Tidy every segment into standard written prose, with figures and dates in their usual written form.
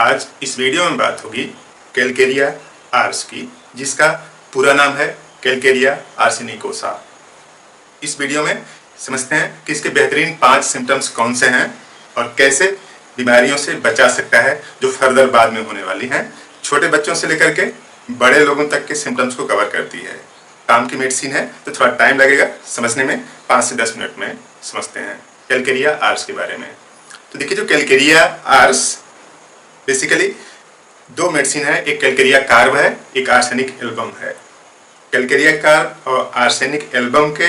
आज इस वीडियो में बात होगी कैलकेरिया आर्स की, जिसका पूरा नाम है कैलकेरिया आर्सेनिकोसा। इस वीडियो में समझते हैं कि इसके बेहतरीन 5 सिम्टम्स कौन से हैं और कैसे बीमारियों से बचा सकता है जो फर्दर बाद में होने वाली हैं। छोटे बच्चों से लेकर के बड़े लोगों तक के सिम्टम्स को कवर करती है। काम की मेडिसिन है तो थोड़ा टाइम लगेगा समझने में, 5 से 10 मिनट में समझते हैं कैलकेरिया आर्स के बारे में। तो देखिए, जो कैलकेरिया आर्स बेसिकली 2 मेडिसिन है, एक कैलकेरिया कार्ब है, एक आर्सेनिक एल्बम है। कैलकेरिया कार्ब और आर्सेनिक एल्बम के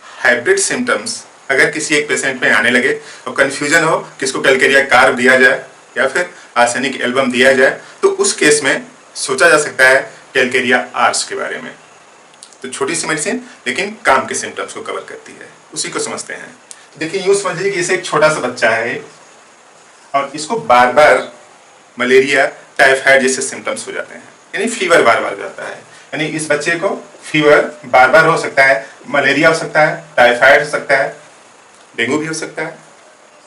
हाइब्रिड सिम्टम्स अगर किसी एक पेशेंट में आने लगे और कन्फ्यूजन हो कि इसको कैलकेरिया कार्ब दिया जाए या फिर आर्सेनिक एल्बम दिया जाए, तो उस केस में सोचा जा सकता है कैलकेरिया आर्स के बारे में। तो छोटी सी मेडिसिन लेकिन काम के सिम्टम्स को कवर करती है, उसी को समझते हैं। देखिए, यूँ समझ लीजिए कि इसे एक छोटा सा बच्चा है और इसको बार बार मलेरिया टाइफाइड जैसे सिम्टम्स हो जाते हैं, यानी फीवर बार बार जाता है। यानी इस बच्चे को फीवर बार बार हो सकता है, मलेरिया हो सकता है, टाइफाइड हो सकता है, डेंगू भी हो सकता है।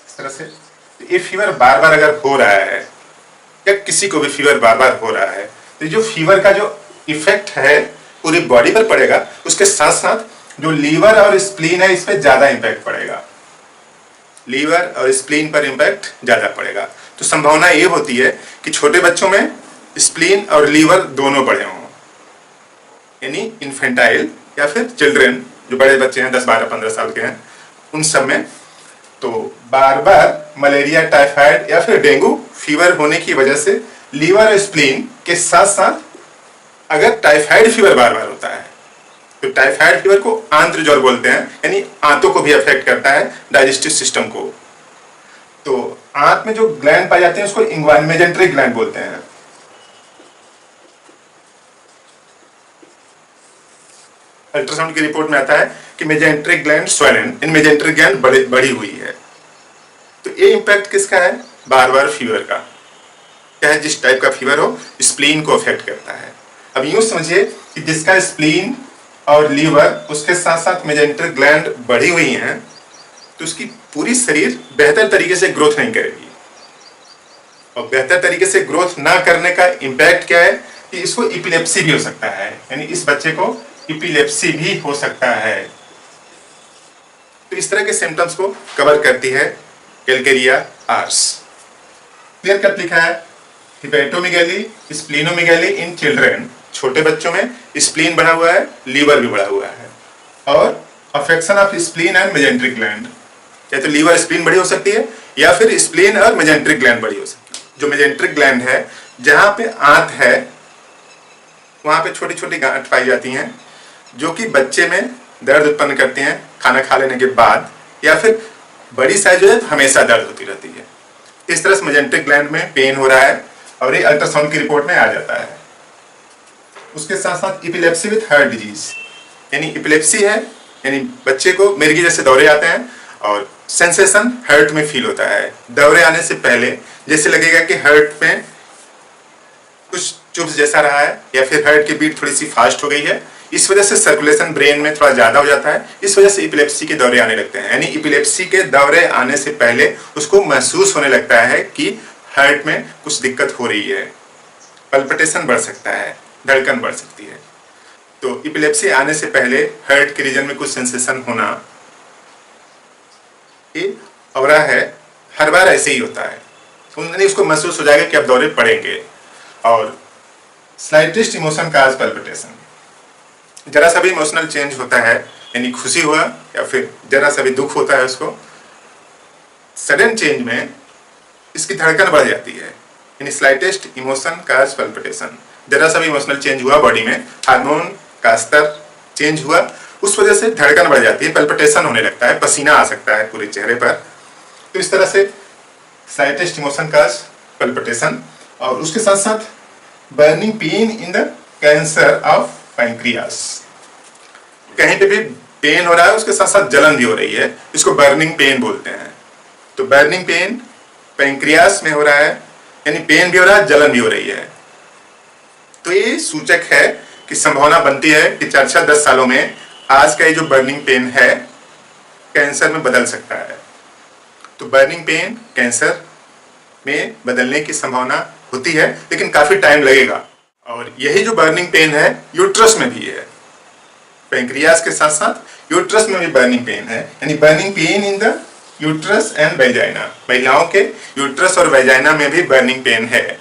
इस तरह से ये फीवर बार बार अगर हो रहा है या किसी को भी फीवर बार बार हो रहा है, तो जो फीवर का जो इफेक्ट है पूरी बॉडी पर पड़ेगा, उसके साथ साथ जो लीवर और स्प्लीन है इस पर ज्यादा इम्पैक्ट पड़ेगा। लीवर और स्प्लीन पर इम्पैक्ट ज्यादा पड़ेगा। तो संभावना ये होती है कि छोटे बच्चों में स्प्लीन और लीवर दोनों बढ़े हों, यानी इन्फेंटाइल या फिर चिल्ड्रन, जो बड़े बच्चे हैं 10, 12, 15 साल के हैं, उन सब में तो बार बार मलेरिया, टाइफाइड या फिर डेंगू फीवर होने की वजह से लीवर और स्प्लीन के साथ साथ अगर टाइफाइड फीवर बार बार होता है तो टाइफाइड फीवर को आंत्र ज्वर बोलते हैं, यानी आंतों को भी अफेक्ट करता है, डाइजेस्टिव सिस्टम को। तो आंत में जो ग्लैंड पाए जाते हैं उसको मेजेंट्रिक ग्लैंड बोलते हैं। अल्ट्रासाउंड की रिपोर्ट में आता है कि मेजेंट्रिक ग्लैंड स्वेलन, इन मेजेंट्रिक ग्लैंड बढ़ी हुई है। तो ये इंपैक्ट किसका है? बार बार फीवर का। चाहे जिस टाइप का फीवर हो, स्प्लीन को अफेक्ट करता है। अब यूं समझिए कि जिसका स्प्लीन और लीवर उसके साथ साथ मेजेंट्रिक ग्लैंड बढ़ी हुई हैं, तो उसकी पूरी शरीर बेहतर तरीके से ग्रोथ नहीं करेगी। और बेहतर तरीके से ग्रोथ ना करने का इम्पैक्ट क्या है कि इसको इपिलेप्सी भी हो सकता है, यानी इस बच्चे को इपिलेप्सी भी हो सकता है। तो इस तरह के सिम्टम्स को कवर करती है कैलकेरिया आर्स। क्लियर कट लिखा है, हिपेटोमेगाली, स्प्लीनोमेगाली इन चिल्ड्रन, छोटे बच्चों में स्प्लीन बढ़ा हुआ है, लीवर भी बढ़ा हुआ है, और affection of spleen and mesenteric gland, या तो लीवर स्प्लीन बड़ी हो सकती है या फिर स्प्लीन और मेजेंट्रिक ग्लैंड बड़ी हो सकती है। जो मेजेंट्रिक ग्लैंड है, जहां पे आंत है वहां पे छोटी छोटी गांठ पाई जाती हैं, जो कि बच्चे में दर्द उत्पन्न करती हैं खाना खा लेने के बाद, या फिर बड़ी साइज हो जाए तो हमेशा दर्द होती रहती है। इस तरह से मेजेंट्रिक ग्लैंड में पेन हो रहा है और ये अल्ट्रासाउंड की रिपोर्ट में आ जाता है। उसके साथ साथ इपिलेप्सी विथ हार्ट डिजीज, यानी इपिलेप्सी है, यानी बच्चे को मिर्गी जैसे दौरे आते हैं और सेंसेशन हार्ट में फील होता है। दौरे आने से पहले जैसे लगेगा कि हार्ट में कुछ चुभ्स जैसा रहा है या फिर हार्ट की बीट थोड़ी सी फास्ट हो गई है। इस वजह से सर्कुलेशन ब्रेन में थोड़ा ज्यादा हो जाता है, इस वजह से इपिलेप्सी के दौरे आने लगते हैं। यानी इपिलेप्सी के दौरे आने से पहले उसको महसूस होने लगता है कि हार्ट में कुछ दिक्कत हो रही है, पल्पिटेशन बढ़ सकता है, धड़कन बढ़ सकती है। तो इपिलेप्सी आने से पहले हार्ट के रीजन में कुछ सेंसेशन होना, ये औरा है, हर बार ऐसे ही होता है। उन्हें उसको महसूस हो जाएगा कि अब दौरे पड़ेंगे। और स्लाइटेस्ट इमोशन काज पल्पिटेशन, जरा सा भी इमोशनल चेंज होता है, यानी खुशी हुआ या फिर जरा सा भी दुख होता है, उसको सडन चेंज में इसकी धड़कन बढ़ जाती है। यानी स्लाइटेस्ट इमोशन काज पल्पिटेशन, जरा सा भी इमोशनल चेंज हुआ, बॉडी में हार्मोन का स्तर चेंज हुआ, उस वजह से धड़कन बढ़ जाती है, पल्पिटेशन होने लगता है, पसीना आ सकता है पूरे चेहरे पर। तो इस तरह से स्लाइटेस्ट इमोशन काज पल्पिटेशन। और उसके साथ साथ burning pain in the cancer of pancreas, कहीं पे भी पेन हो रहा है, उसके साथ साथ जलन भी हो रही है, इसको बर्निंग पेन बोलते हैं। तो बर्निंग पेन पैंक्रियास में हो रहा है, यानी पेन भी हो रहा है, जलन भी हो रही है। तो ये सूचक है कि संभावना बनती है कि 4 से 10 सालों में आज का ये जो बर्निंग पेन है कैंसर में बदल सकता है। तो बर्निंग पेन कैंसर में बदलने की संभावना होती है, लेकिन काफी टाइम लगेगा। और यही जो बर्निंग पेन है यूट्रस में भी है। पैंक्रियास के साथ साथ यूट्रस में भी बर्निंग पेन है, यानी burning pain in the uterus and vagina. महिलाओं के यूट्रस और वेजाइना में भी बर्निंग पेन है।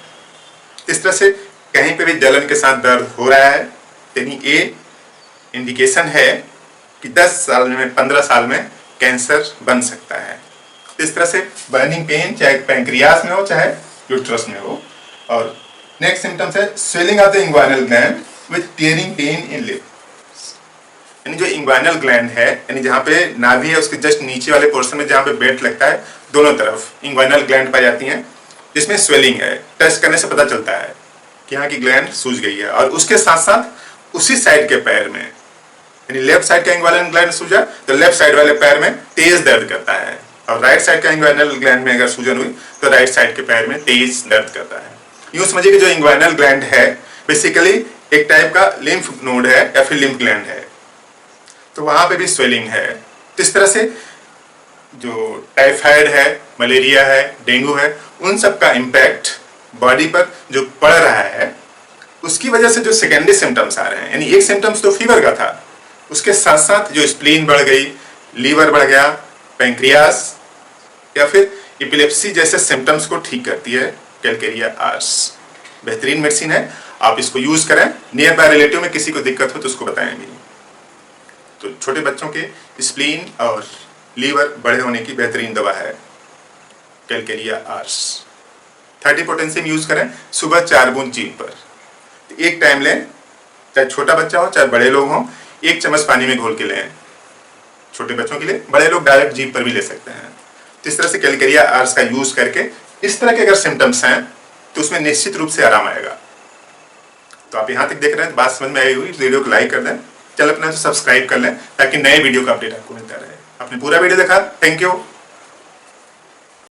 इस तरह से कहीं पे भी जलन के साथ दर्द हो रहा है, यानी ये इंडिकेशन है कि 10 साल में 15 साल में कैंसर बन सकता है। इस तरह से बर्निंग पेन चाहे पैंक्रियास में हो चाहे यूट्रस में हो। और नेक्स्ट सिम्टम्स है swelling of the inguinal gland with tearing pain in lip. यानी जो इंग्वाइनल ग्लैंड है, यानी जहाँ पे नाभि है उसके जस्ट नीचे वाले पोर्शन में जहाँ पे बेल्ट लगता है, दोनों तरफ इंग्वाइनल ग्लैंड पाई जाती हैं, जिसमें स्वेलिंग है। टच करने से पता चलता है कि यहाँ की ग्लैंड सूज गई है। और उसके साथ साथ उसी साइड के पैर में, यानी लेफ्ट साइड का इंग्वाइनल ग्लैंड सूजा तो लेफ्ट साइड वाले पैर में तेज दर्द करता है, और राइट साइड का इंग्वाइनल ग्लैंड में अगर सूजन हुई तो राइट साइड के पैर में तेज दर्द करता है। यूं समझिए कि जो इंग्वाइनल ग्लैंड है बेसिकली एक टाइप का लिम्फ नोड है या फिर लिम्फ ग्लैंड है, तो वहां पे भी स्वेलिंग है। तो इस तरह से जो टाइफाइड है, मलेरिया है, डेंगू है, उन सब का इम्पैक्ट बॉडी पर जो पड़ रहा है, उसकी वजह से जो सेकेंडरी सिम्टम्स आ रहे हैं, यानी एक सिम्टम्स तो फीवर का था, उसके साथ साथ जो स्प्लीन बढ़ गई, लीवर बढ़ गया, पैंक्रियास या फिर एपिलेप्सी जैसे सिम्टम्स को ठीक करती है कैलकेरिया आर्स। बेहतरीन मेडिसिन है, आप इसको यूज करें। नियर बाय रिलेटिव में किसी को दिक्कत हो तो उसको बताएंगे। तो छोटे बच्चों के स्प्लीन और लीवर बड़े होने की बेहतरीन दवा है कैलकेरिया आर्स। 30 पोटेंशियम यूज करें सुबह 4 बूंद जीभ पर। तो एक टाइम लें, चाहे छोटा बच्चा हो चाहे बड़े लोग हों, 1 चम्मच पानी में घोल के लें। छोटे बच्चों के लिए, बड़े लोग डायरेक्ट जीभ पर भी ले सकते हैं। तो इस तरह से कैलकेरिया आर्स का यूज करके इस तरह के अगर सिम्टम्स हैं तो उसमें निश्चित रूप से आराम आएगा। तो आप यहाँ तक देख रहे हैं, बात समझ में आई हुई, वीडियो को लाइक कर दें, चैनल अपना सब्सक्राइब कर लें ताकि नए वीडियो का अपडेट आपको मिलता रहे। आपने पूरा वीडियो देखा, थैंक यू।